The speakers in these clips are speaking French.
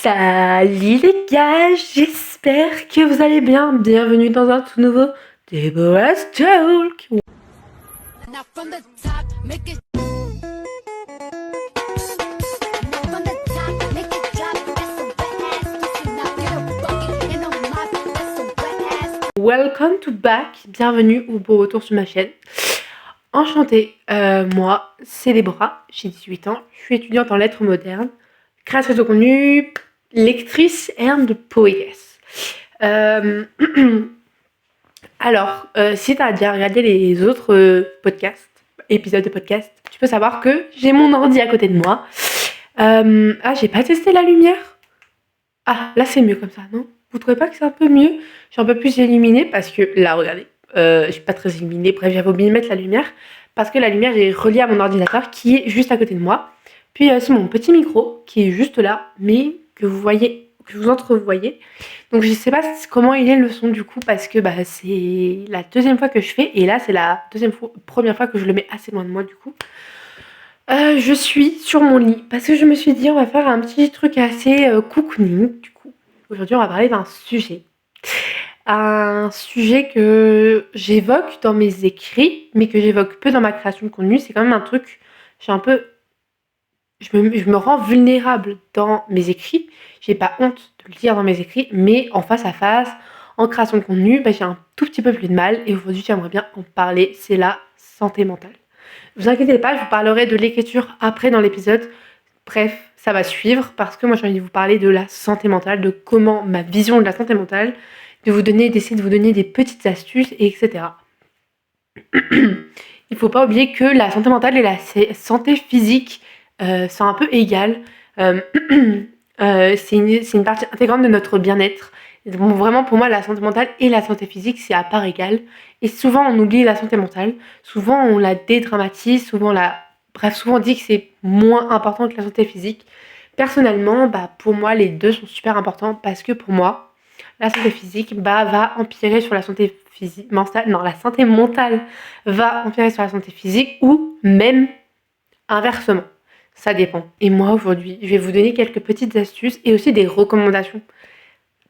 Salut les gars, j'espère que vous allez bien. Bienvenue dans un tout nouveau Deborah's Talk. Now from the top, make it. Now from the top, make it drop. That's some wet ass pussy. Now get a bucket and a mop. That's some wet ass. Welcome to back. Bienvenue ou beau retour sur ma chaîne. Enchantée, moi c'est Deborah, j'ai 18 ans, je suis étudiante en lettres modernes, créatrice de contenu, lectrice and poétesse. Alors, si tu as déjà regardé les autres épisodes de podcast, tu peux savoir que j'ai mon ordi à côté de moi. J'ai pas testé la lumière. Ah, là c'est mieux comme ça, non? Vous trouvez pas que c'est un peu mieux? Je suis un peu plus illuminée parce que, là, regardez, je suis pas très illuminée, bref, j'avais oublié de mettre la lumière parce que la lumière est reliée à mon ordinateur qui est juste à côté de moi. Puis c'est mon petit micro qui est juste là, mais que vous voyez, que vous entrevoyez. Donc je sais pas comment il est le son du coup parce que c'est la deuxième fois que je fais et là c'est la première fois que je le mets assez loin de moi du coup. Je suis sur mon lit parce que je me suis dit on va faire un petit truc assez cocooning du coup. Aujourd'hui on va parler d'un sujet. Un sujet que j'évoque dans mes écrits mais que j'évoque peu dans ma création de contenu. C'est quand même un truc, je me rends vulnérable dans mes écrits. J'ai pas honte de le dire dans mes écrits, mais en face à face, en création de contenu, j'ai un tout petit peu plus de mal. Et aujourd'hui, j'aimerais bien en parler. C'est la santé mentale. Ne vous inquiétez pas, je vous parlerai de l'écriture après dans l'épisode. Bref, ça va suivre parce que moi, j'ai envie de vous parler de la santé mentale, de comment ma vision de la santé mentale, d'essayer de vous donner des petites astuces, etc. Il faut pas oublier que la santé mentale et la santé physique sont un peu égales. C'est une partie intégrante de notre bien-être. Donc, vraiment, pour moi, la santé mentale et la santé physique, c'est à part égale. Et souvent, on oublie la santé mentale. Souvent, on la dédramatise. Souvent, on dit que c'est moins important que la santé physique. Personnellement, pour moi, les deux sont super importants parce que pour moi, la santé physique va empirer sur la santé mentale. Non, la santé mentale va empirer sur la santé physique ou même inversement. Ça dépend. Et moi, aujourd'hui, je vais vous donner quelques petites astuces et aussi des recommandations.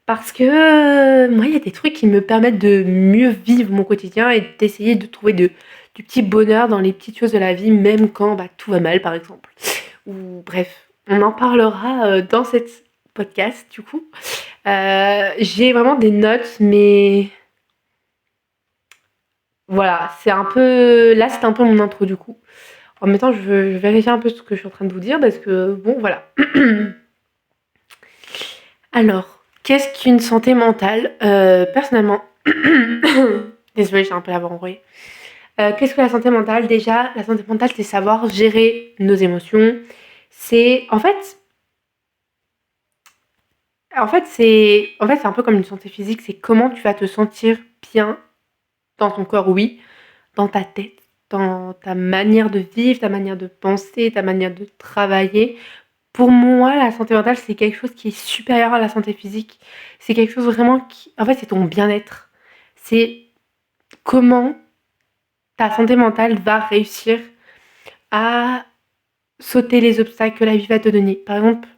Parce que moi, il y a des trucs qui me permettent de mieux vivre mon quotidien et d'essayer de trouver du petit bonheur dans les petites choses de la vie, même quand tout va mal, par exemple. Ou bref, on en parlera dans cette podcast, du coup. J'ai vraiment des notes, mais voilà, c'est un peu mon intro, du coup. En même temps, je vérifie un peu ce que je suis en train de vous dire parce que, bon, voilà. Alors, qu'est-ce qu'une santé mentale? Personnellement, désolée, j'ai un peu la voix enrouée. Qu'est-ce que la santé mentale? Déjà, la santé mentale, c'est savoir gérer nos émotions. C'est un peu comme une santé physique. C'est comment tu vas te sentir bien dans ton corps, oui, dans ta tête, dans ta manière de vivre, ta manière de penser, ta manière de travailler. Pour moi, la santé mentale, c'est quelque chose qui est supérieur à la santé physique. C'est quelque chose vraiment c'est ton bien-être. C'est comment ta santé mentale va réussir à sauter les obstacles que la vie va te donner. Par exemple,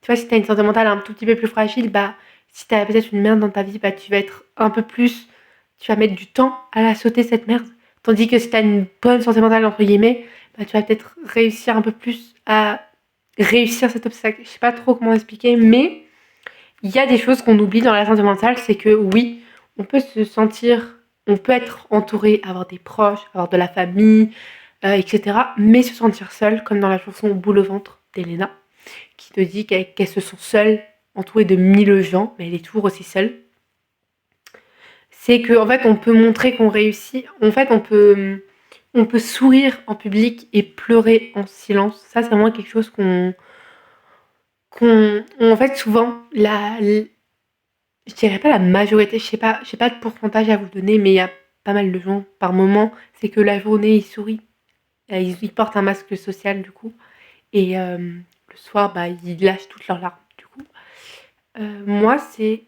tu vois, si tu as une santé mentale un tout petit peu plus fragile, si tu as peut-être une merde dans ta vie, tu vas être un peu plus... Tu vas mettre du temps à la sauter, cette merde. Tandis que si tu as une bonne santé mentale, entre guillemets, tu vas peut-être réussir un peu plus à réussir cet obstacle. Je sais pas trop comment expliquer, mais il y a des choses qu'on oublie dans la santé mentale, c'est que oui, on peut être entouré, avoir des proches, avoir de la famille, etc. Mais se sentir seul, comme dans la chanson Boule au ventre d'Elena, qui te dit qu'elle se sent seule, entourée de 1000 gens, mais elle est toujours aussi seule. C'est qu'en fait, on peut montrer qu'on réussit. En fait, on peut sourire en public et pleurer en silence. Ça, c'est vraiment quelque chose en fait, souvent, je dirais pas la majorité, je sais pas de pourcentage à vous donner, mais il y a pas mal de gens par moment, c'est que la journée, ils sourient. Ils portent un masque social, du coup. Et le soir, ils lâchent toutes leurs larmes, du coup. Moi, c'est...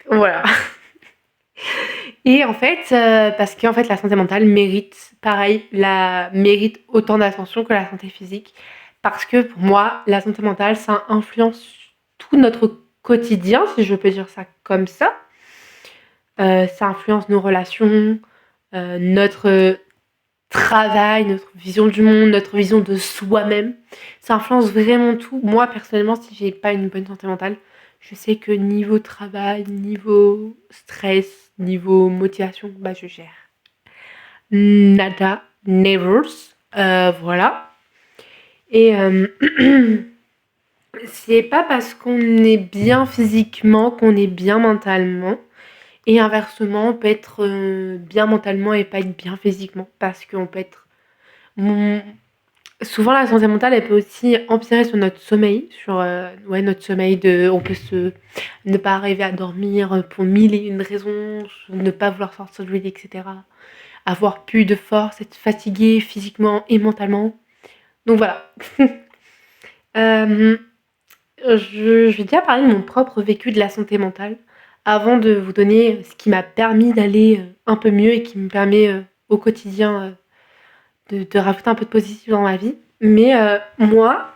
Voilà. Et en fait, parce qu'en fait, la santé mentale mérite autant d'attention que la santé physique. parce que pour moi, la santé mentale, ça influence tout notre quotidien, si je peux dire ça comme ça. Ça influence nos relations, notre travail, notre vision du monde, notre vision de soi-même. Ça influence vraiment tout. Moi, personnellement, si j'ai pas une bonne santé mentale, je sais que niveau travail, niveau stress, niveau motivation, bah je gère. Nada, never. Voilà. Et c'est pas parce qu'on est bien physiquement qu'on est bien mentalement. Et inversement, on peut être bien mentalement et pas être bien physiquement. Parce qu'on peut être. Mon- Souvent, la santé mentale, elle peut aussi empirer sur notre sommeil. Sur notre sommeil. On peut ne pas arriver à dormir pour mille et une raisons. Ne pas vouloir sortir du lit, etc. Avoir plus de force, être fatigué physiquement et mentalement. Donc voilà. Euh, je vais déjà parler de mon propre vécu de la santé mentale avant de vous donner ce qui m'a permis d'aller un peu mieux et qui me permet au quotidien de rajouter un peu de positif dans ma vie. Mais moi,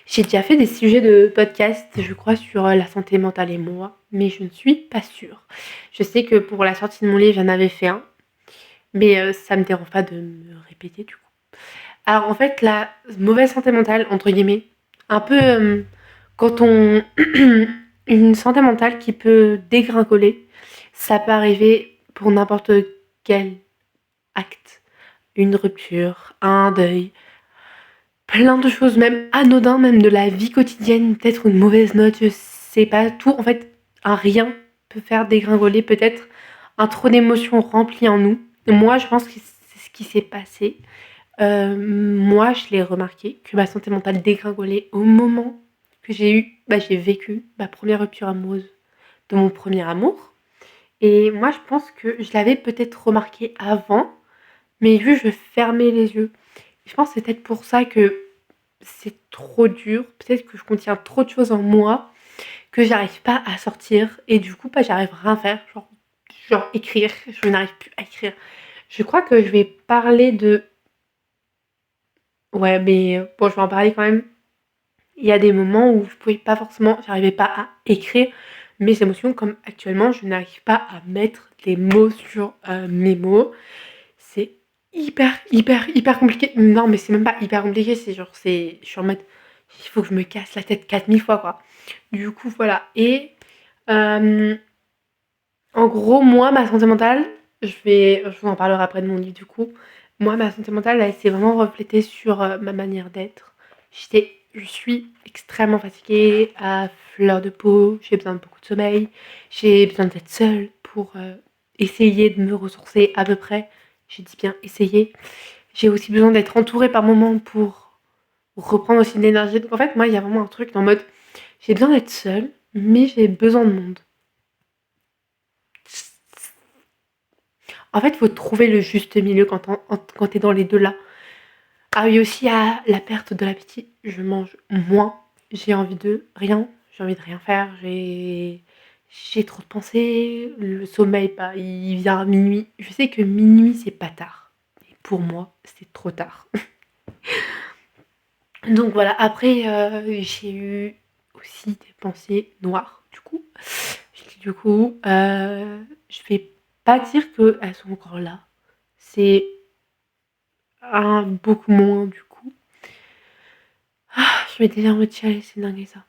j'ai déjà fait des sujets de podcast, je crois, sur la santé mentale et moi, mais je ne suis pas sûre. Je sais que pour la sortie de mon livre, j'en avais fait un, mais ça me dérange pas de me répéter du coup. Alors en fait, la mauvaise santé mentale, entre guillemets, un peu quand on... une santé mentale qui peut dégringoler, ça peut arriver pour n'importe quel acte. Une rupture, un deuil, plein de choses, même anodins, même de la vie quotidienne, peut-être une mauvaise note, je sais pas, tout, en fait, un rien peut faire dégringoler peut-être un trop d'émotions remplies en nous. Moi, je pense que c'est ce qui s'est passé. Moi, je l'ai remarqué, que ma santé mentale dégringolait au moment que j'ai vécu ma première rupture amoureuse de mon premier amour. Et moi, je pense que je l'avais peut-être remarqué avant, mais vu que je fermais les yeux. Je pense que c'est peut-être pour ça que c'est trop dur, peut-être que je contiens trop de choses en moi, que j'arrive pas à sortir, et du coup, j'arrive à rien faire, genre écrire, je n'arrive plus à écrire. Je crois que je vais parler de... Ouais, mais bon, je vais en parler quand même. Il y a des moments où j'arrivais pas à écrire mes émotions, comme actuellement, je n'arrive pas à mettre les mots sur mes mots. C'est hyper compliqué. Non, mais c'est même pas hyper compliqué, je suis en mode, il faut que je me casse la tête 4000 fois, quoi. Du coup, voilà. Et euh, en gros, moi, ma santé mentale, je vous en parlerai après de mon livre, du coup. Moi, ma santé mentale, elle s'est vraiment reflétée sur ma manière d'être. Je suis extrêmement fatiguée, à fleur de peau, j'ai besoin de beaucoup de sommeil, j'ai besoin d'être seule pour essayer de me ressourcer à peu près. J'ai dit bien essayer. J'ai aussi besoin d'être entourée par moments pour reprendre aussi de l'énergie. Donc en fait, moi, il y a vraiment un truc en mode, j'ai besoin d'être seule, mais j'ai besoin de monde. En fait, il faut trouver le juste milieu quand t'es dans les deux là. Ah oui, aussi à la perte de l'appétit. Je mange moins. J'ai envie de rien. J'ai envie de rien faire. J'ai trop de pensées. Le sommeil, il vient à minuit. Je sais que minuit, c'est pas tard. Et pour moi, c'est trop tard. Donc voilà. Après, j'ai eu aussi des pensées noires, du coup. Du coup, je vais pas dire qu'elles sont encore là. C'est beaucoup moins, du coup. Je m'étais déjà en mode chialer, c'est dingue ça.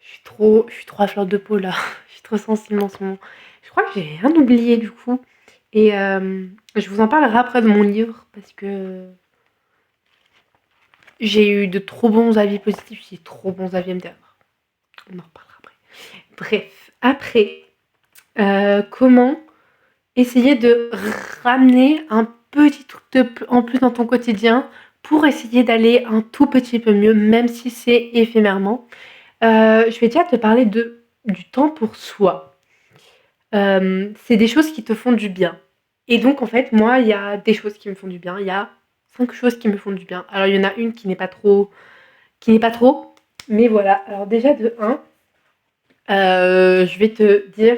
Je suis trop à fleur de peau là. Je suis trop sensible en ce moment. Je crois que j'ai rien oublié du coup. Et je vous en parlerai après de mon livre parce que j'ai eu de trop bons avis positifs, j'ai trop bons avis à me dire. On en reparlera après. Bref, après, comment essayer de ramener un petit truc en plus dans ton quotidien pour essayer d'aller un tout petit peu mieux, même si c'est éphémèrement. Je vais déjà te parler du temps pour soi. C'est des choses qui te font du bien. Et donc, en fait, moi, il y a des choses qui me font du bien. Il y a 5 choses qui me font du bien. Alors, il y en a une qui n'est pas trop. Mais voilà. Alors, déjà, de 1, je vais te dire,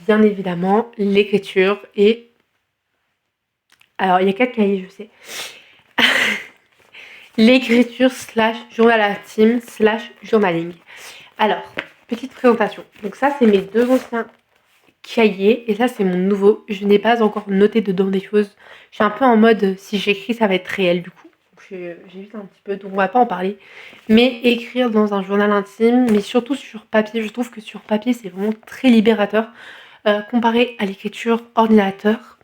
bien évidemment, l'écriture. Et alors, il y a 4 cahiers, je sais. l'écriture slash journal intime slash journaling. Alors, petite présentation. Donc ça, c'est mes 2 anciens cahiers et ça, c'est mon nouveau. Je n'ai pas encore noté dedans des choses. Je suis un peu en mode, si j'écris, ça va être réel du coup. Donc j'évite un petit peu, donc on va pas en parler. Mais écrire dans un journal intime, mais surtout sur papier, je trouve que sur papier, c'est vraiment très libérateur. Comparé à l'écriture ordinateur,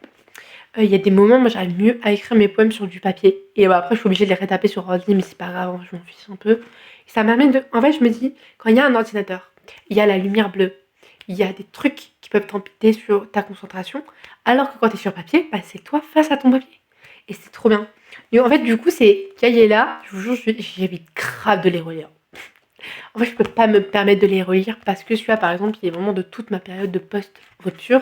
il y a des moments, moi j'arrive mieux à écrire mes poèmes sur du papier. Et après, je suis obligée de les retaper sur ordi, mais c'est pas grave, hein, je m'en fiche un peu. Et ça m'amène de. En fait, je me dis, quand il y a un ordinateur, il y a la lumière bleue, il y a des trucs qui peuvent t'empiéter sur ta concentration, alors que quand tu es sur papier, bah, c'est toi face à ton papier. Et c'est trop bien. Et en fait, du coup, ces cahiers-là, je vous jure, j'évite grave de les relire. En fait, je peux pas me permettre de les relire parce que celui-là, par exemple, il est vraiment de toute ma période de post-rupture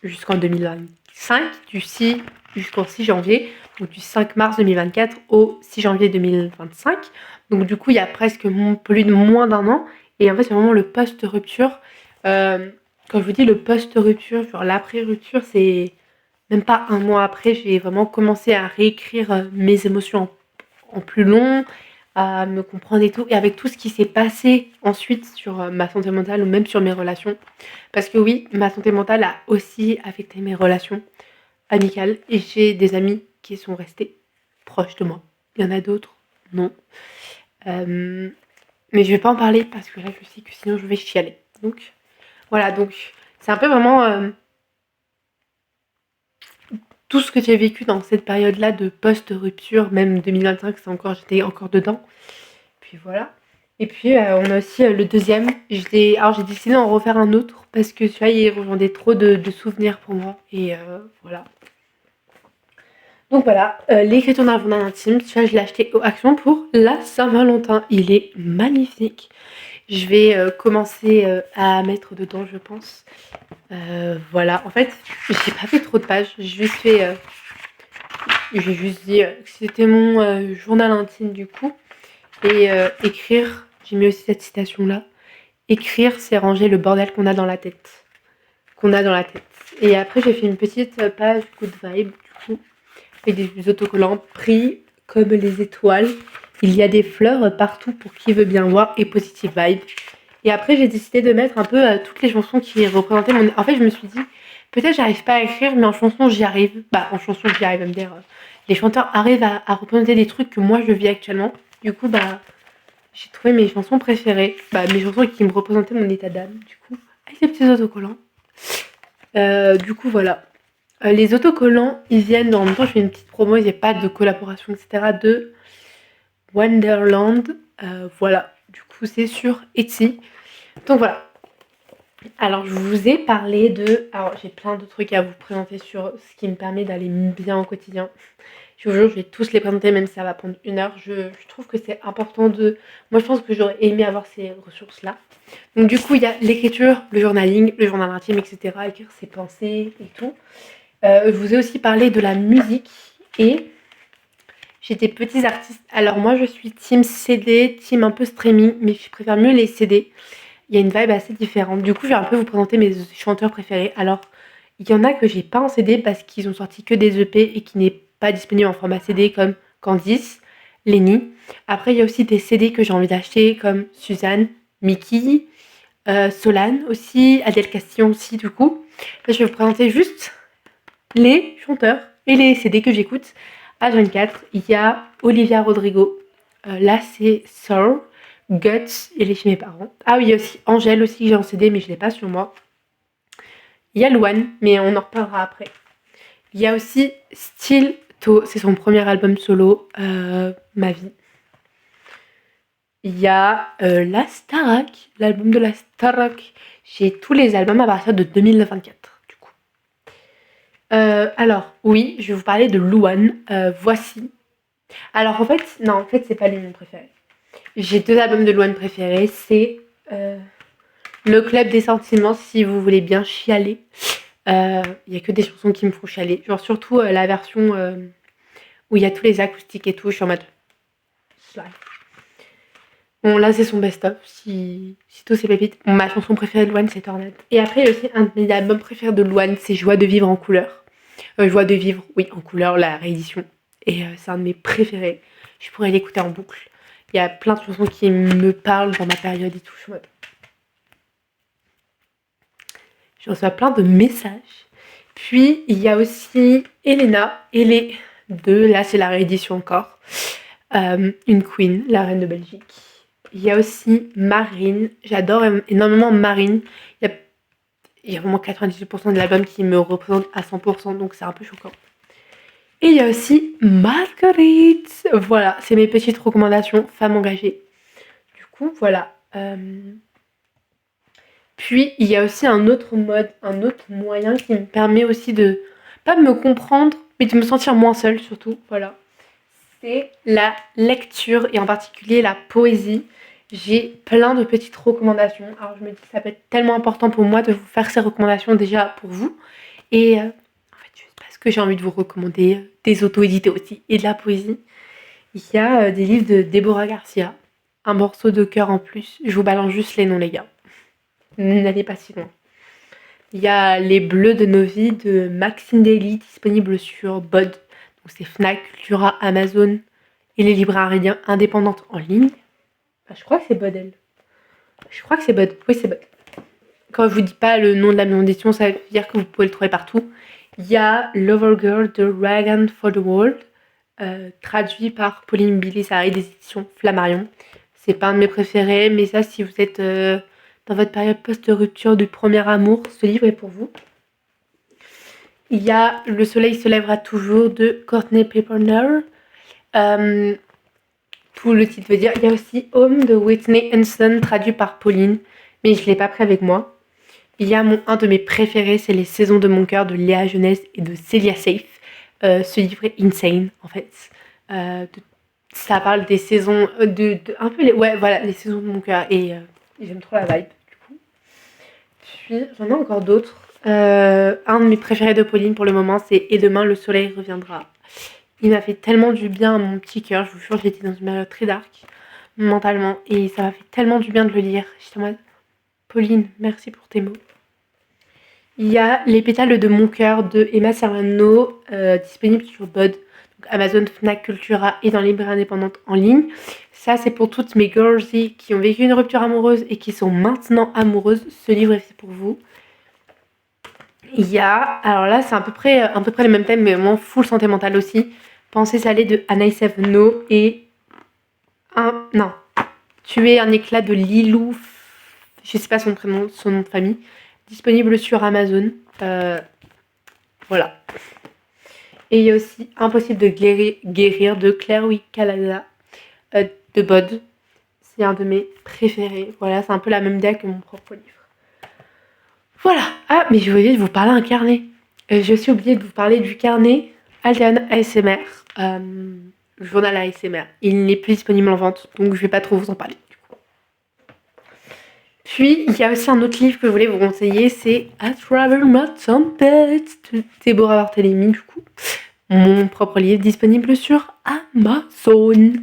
jusqu'en 2025, du 6 jusqu'au 6 janvier, donc du 5 mars 2024 au 6 janvier 2025. Donc du coup, il y a presque plus de moins d'un an. Et en fait, c'est vraiment le post-rupture. Quand je vous dis le post-rupture, genre l'après-rupture, c'est même pas un mois après, j'ai vraiment commencé à réécrire mes émotions en plus long, à me comprendre et tout, et avec tout ce qui s'est passé ensuite sur ma santé mentale ou même sur mes relations. Parce que oui, ma santé mentale a aussi affecté mes relations amicales et j'ai des amis qui sont restés proches de moi. Il y en a d'autres, non. Mais je vais pas en parler parce que là je sais que sinon je vais chialer. Donc voilà, donc c'est un peu vraiment tout ce que j'ai vécu dans cette période-là de post-rupture, même 2025, j'étais encore dedans. Puis voilà. Et puis on a aussi le deuxième. Alors j'ai décidé d'en refaire un autre parce que celui-là il rejoignait trop de souvenirs pour moi. Et voilà. Donc voilà, l'écriture d'un journal intime, celui-là je l'ai acheté au Action pour la Saint-Valentin. Il est magnifique. Je vais commencer à mettre dedans, je pense. Voilà, en fait, j'ai pas fait trop de pages. J'ai juste dit que c'était mon journal intime du coup. Et écrire, j'ai mis aussi cette citation-là. Écrire, c'est ranger le bordel qu'on a dans la tête. Et après, j'ai fait une petite page good vibe, du coup, avec des autocollants pris comme les étoiles. Il y a des fleurs partout pour qui veut bien voir et positive vibe. Et après, j'ai décidé de mettre un peu toutes les chansons qui représentaient mon. En fait, je me suis dit, peut-être j'arrive pas à écrire, mais en chanson, j'y arrive. Bah, en chanson, j'y arrive à me dire. Les chanteurs arrivent à représenter des trucs que moi je vis actuellement. Du coup, bah, j'ai trouvé mes chansons préférées. Bah, mes chansons qui me représentaient mon état d'âme, du coup, avec les petits autocollants. Du coup, voilà. Les autocollants, ils viennent, en même temps, je fais une petite promo, il n'y a pas de collaboration, etc. de Wonderland. Voilà. Du coup, c'est sur Etsy. Donc voilà. Alors, je vous ai parlé de. Alors, j'ai plein de trucs à vous présenter sur ce qui me permet d'aller bien au quotidien. Je vous jure, je vais tous les présenter, même si ça va prendre 1 heure. Je trouve que c'est important de. Moi, je pense que j'aurais aimé avoir ces ressources-là. Donc, du coup, il y a l'écriture, le journaling, le journal intime, etc. Écrire ses pensées et tout. Je vous ai aussi parlé de la musique et j'ai des petits artistes. Alors, moi, je suis team CD, team un peu streaming, mais je préfère mieux les CD. Il y a une vibe assez différente. Du coup, je vais un peu vous présenter mes chanteurs préférés. Alors, il y en a que j'ai pas en CD parce qu'ils ont sorti que des EP et qui n'est pas disponible en format CD comme Candice, Lenny. Après, il y a aussi des CD que j'ai envie d'acheter comme Suzanne, Mickey, Solane aussi, Adèle Castillon aussi, du coup. Là, je vais vous présenter juste les chanteurs et les CD que j'écoute. À 24, il y a Olivia Rodrigo. Là, c'est Soul. Guts, il est chez mes parents. Ah oui, il y a aussi Angèle aussi que j'ai en CD, mais je ne l'ai pas sur moi. Il y a Louane, mais on en reparlera après. Il y a aussi Still To, c'est son premier album solo, Ma Vie. Il y a La Starac, l'album de La Starac. J'ai tous les albums à partir de 2024, du coup. Alors, oui, je vais vous parler de Louane. Voici. Alors, en fait, c'est pas lui mon préféré. J'ai 2 albums de Louane préférés, c'est Le Club des Sentiments, si vous voulez bien chialer. Il n'y a que des chansons qui me font chialer. Genre surtout la version où il y a tous les acoustiques et tout, je suis en mode slide. Bon, là c'est son best-of, si tout c'est pépites. Bon, ma chanson préférée de Louane, c'est Tornade. Et après, il y a aussi un de mes albums préférés de Louane, c'est Joie de vivre en couleur. Joie de vivre, oui, en couleur, la réédition et c'est un de mes préférés. Je pourrais l'écouter en boucle. Il y a plein de chansons qui me parlent dans ma période et tout. Je reçois plein de messages. Puis il y a aussi Elena et les deux, là c'est la réédition encore. Une queen, la reine de Belgique. Il y a aussi Marine, j'adore énormément Marine. Il y a vraiment 98% de l'album qui me représente à 100%, donc c'est un peu choquant. Et il y a aussi Marguerite. Voilà, c'est mes petites recommandations femmes engagées. Du coup, voilà. Puis il y a aussi un autre moyen qui me permet aussi de pas de me comprendre, mais de me sentir moins seule surtout. Voilà. C'est la lecture et en particulier la poésie. J'ai plein de petites recommandations. Alors je me dis que ça peut être tellement important pour moi de vous faire ces recommandations déjà pour vous. Et en fait, juste parce que j'ai envie de vous recommander des auto-édités aussi et de la poésie. Il y a des livres de Deborah Garcia. Un morceau de cœur en plus. Je vous balance juste les noms, les gars. N'allez pas si loin. Il y a Les Bleus de nos vies de Maxine Daly, disponible sur Bod. Donc c'est Fnac, Cultura, Amazon et les librairies indépendantes en ligne. Je crois que c'est Bod, elle. Je crois que c'est Bod. Oui, c'est Bod. Quand je vous dis pas le nom de la maison d'édition, ça veut dire que vous pouvez le trouver partout. Il y a Lover Girl de Rag & for the World, traduit par Pauline Billy-Sarry des éditions Flammarion. C'est pas un de mes préférés, mais ça, si vous êtes dans votre période post-rupture du premier amour, ce livre est pour vous. Il y a Le soleil se lèvera toujours de Courtney Pepperner. Tout le titre veut dire. Il y a aussi Home de Whitney Houston, traduit par Pauline, mais je ne l'ai pas pris avec moi. Il y a un de mes préférés, c'est Les saisons de mon cœur de Léa Jeunesse et de Celia Safe. Ce livre est insane, en fait. Ça parle des saisons un peu les saisons de mon cœur, et j'aime trop la vibe, du coup. Puis j'en ai encore d'autres. Un de mes préférés de Pauline pour le moment, c'est Et demain le soleil reviendra. Il m'a fait tellement du bien à mon petit cœur. Je vous jure, j'étais dans une période très dark mentalement et ça m'a fait tellement du bien de le lire. J'étais en mode Pauline, merci pour tes mots. Il y a Les pétales de mon cœur de Emma Serrano, disponible sur Bod, donc Amazon, Fnac, Cultura et dans les librairies indépendantes en ligne. Ça, c'est pour toutes mes girlsies qui ont vécu une rupture amoureuse et qui sont maintenant amoureuses. Ce livre est fait pour vous. Il y a, alors là, c'est à peu près le même thème, mais vraiment full santé mentale aussi. Pensée salée de Anaïs Evno et Tuer un éclat de Lilou, je sais pas son nom de famille, disponible sur Amazon. Voilà. Et il y a aussi Impossible de guérir de Claire Wickalada de Bod. C'est un de mes préférés. Voilà, c'est un peu la même idée que mon propre livre. Voilà. Ah, mais j'ai oublié de vous parler d'un carnet. J'ai aussi oublié de vous parler du carnet Aldean ASMR. Journal ASMR. Il n'est plus disponible en vente, donc je vais pas trop vous en parler. Du coup. Puis, il y a aussi un autre livre que je voulais vous conseiller, c'est A Travel Not Tempest de Deborah Barthélemy, du coup. Mon propre livre disponible sur Amazon.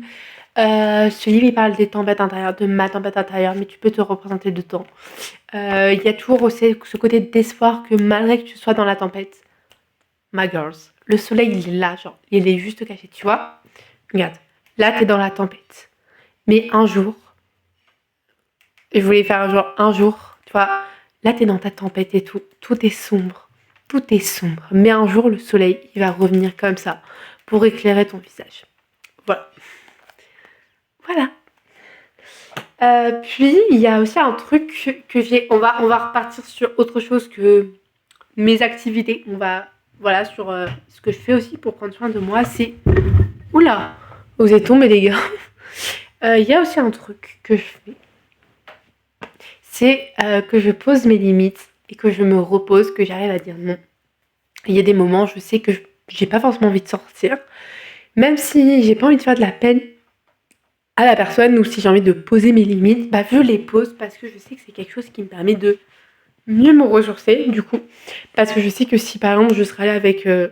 Ce livre, il parle des tempêtes intérieures, de ma tempête intérieure, mais tu peux te représenter dedans. Il y a toujours aussi ce côté d'espoir que malgré que tu sois dans la tempête, my girls, le soleil, il est là, genre, il est juste caché, tu vois. Regarde, là, t'es dans la tempête. Mais un jour, je voulais faire genre un jour, tu vois, là, t'es dans ta tempête et tout est sombre. Tout est sombre. Mais un jour, le soleil, il va revenir comme ça pour éclairer ton visage. Voilà. Voilà. Puis, il y a aussi un truc que j'ai... On va repartir sur autre chose que mes activités. Voilà, sur ce que je fais aussi pour prendre soin de moi, c'est... Oula, vous êtes tombés, les gars. Il y a aussi un truc que je fais. C'est que je pose mes limites et que je me repose, que j'arrive à dire non. Il y a des moments, je sais que j'ai pas forcément envie de sortir. Même si j'ai pas envie de faire de la peine à la personne ou si j'ai envie de poser mes limites, bah je les pose parce que je sais que c'est quelque chose qui me permet de mieux me ressourcer, du coup. Parce que je sais que si par exemple je serais allée avec, je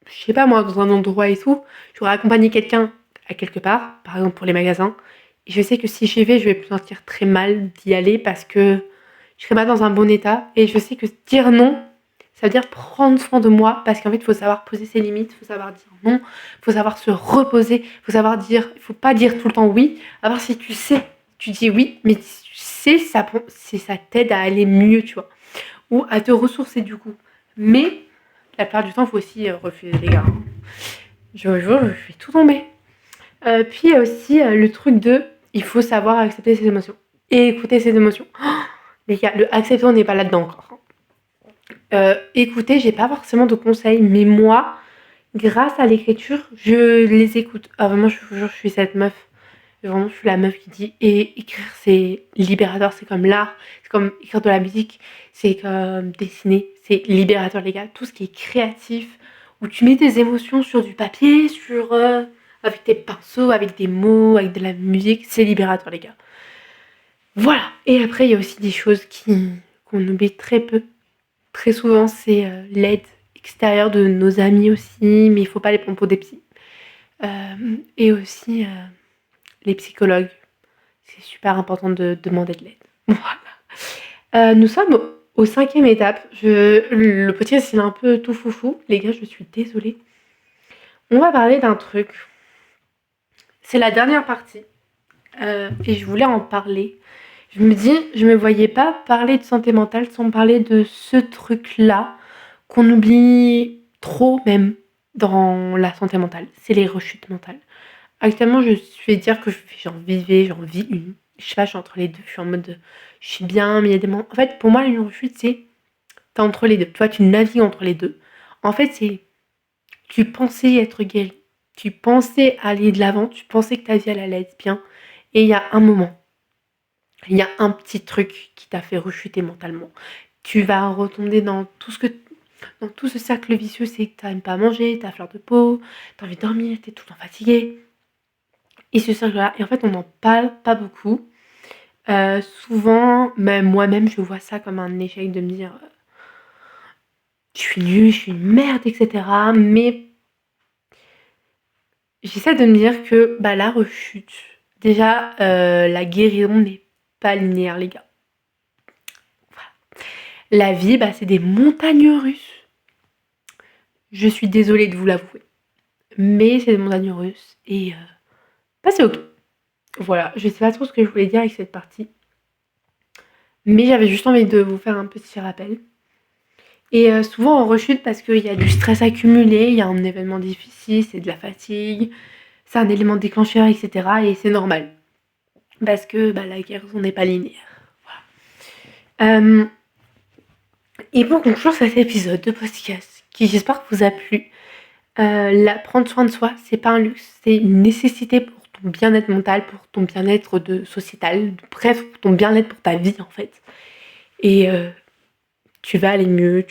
sais pas moi, dans un endroit et tout, j'aurais accompagné quelqu'un à quelque part, par exemple pour les magasins, et je sais que si j'y vais, je vais me sentir très mal d'y aller parce que je serai pas dans un bon état, et je sais que dire non, Ça veut dire prendre soin de moi parce qu'en fait, il faut savoir poser ses limites, il faut savoir dire non, il faut savoir se reposer, il faut savoir dire, il faut pas dire tout le temps oui. À part si tu sais, tu dis oui, mais si tu sais, ça t'aide à aller mieux, tu vois, ou à te ressourcer du coup. Mais la plupart du temps, il faut aussi refuser les gars. Hein. Je fais tout tomber. Puis il y a aussi le truc de, il faut savoir accepter ses émotions et écouter ses émotions. Oh, les gars, le accepter, on n'est pas là-dedans encore. Écoutez, j'ai pas forcément de conseils, mais moi, grâce à l'écriture, je les écoute. Ah, vraiment, je vous jure, je suis cette meuf. Vraiment, je suis la meuf qui dit et écrire, c'est libérateur, c'est comme l'art, c'est comme écrire de la musique, c'est comme dessiner, c'est libérateur, les gars. Tout ce qui est créatif, où tu mets tes émotions sur du papier, avec tes pinceaux, avec des mots, avec de la musique, c'est libérateur, les gars. Voilà. Et après, il y a aussi des choses qu'on oublie très peu. Très souvent, c'est l'aide extérieure de nos amis aussi, mais il faut pas les prendre pour des psys. Et aussi les psychologues. C'est super important de demander de l'aide. Voilà. Nous sommes au 5e étape. Le podcast, il est un peu tout foufou. Les gars, je suis désolée. On va parler d'un truc. C'est la dernière partie. Et je voulais en parler. Je me dis, je me voyais pas parler de santé mentale sans parler de ce truc-là qu'on oublie trop même dans la santé mentale. C'est les rechutes mentales. Actuellement, je vais dire que j'en vis une. Je sais pas, je suis entre les deux. Je suis en mode, je suis bien, mais il y a des moments. En fait, pour moi, une rechute, c'est t'es entre les deux. Toi, tu navigues entre les deux. En fait, c'est tu pensais être guéri. Tu pensais aller de l'avant. Tu pensais que ta vie allait être bien. Et il y a un moment. Il y a un petit truc qui t'a fait rechuter mentalement. Tu vas retomber dans tout ce cercle vicieux, c'est que t'aimes pas manger, t'as fleur de peau, t'as envie de dormir, t'es tout le temps fatigué. Et ce cercle-là, et en fait, on n'en parle pas beaucoup. Souvent, même moi-même, je vois ça comme un échec de me dire je suis nulle, je suis une merde, etc. Mais j'essaie de me dire que la rechute, déjà, la guérison n'est pas linéaire, les gars. La vie, c'est des montagnes russes. Je suis désolée de vous l'avouer. Mais c'est des montagnes russes. Et c'est ok. Voilà, je sais pas trop ce que je voulais dire avec cette partie. Mais j'avais juste envie de vous faire un petit rappel. Et souvent on rechute parce qu'il y a du stress accumulé, il y a un événement difficile, c'est de la fatigue, c'est un élément déclencheur, etc. Et c'est normal. Parce que la guérison n'est pas linéaire. Voilà. Et pour conclure cet épisode de podcast, qui j'espère vous a plu, prendre soin de soi, c'est pas un luxe, c'est une nécessité pour ton bien-être mental, pour ton bien-être sociétal, bref, pour ton bien-être pour ta vie en fait. Et tu vas aller mieux,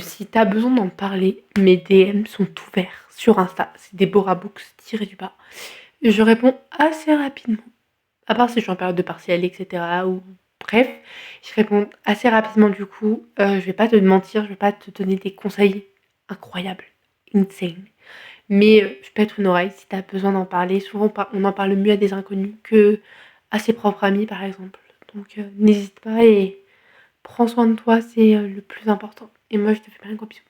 si t'as besoin d'en parler, mes DM sont ouverts sur Insta, c'est Deborah Books _. Je réponds assez rapidement, à part si je suis en période de partiel, etc. ou bref, je réponds assez rapidement du coup. Je vais pas te mentir, je vais pas te donner des conseils incroyables, insane. Mais je peux être une oreille si t'as besoin d'en parler. Souvent, on en parle mieux à des inconnus que à ses propres amis, par exemple. Donc, n'hésite pas et prends soin de toi, c'est le plus important. Et moi, je te fais plein de gros bisous.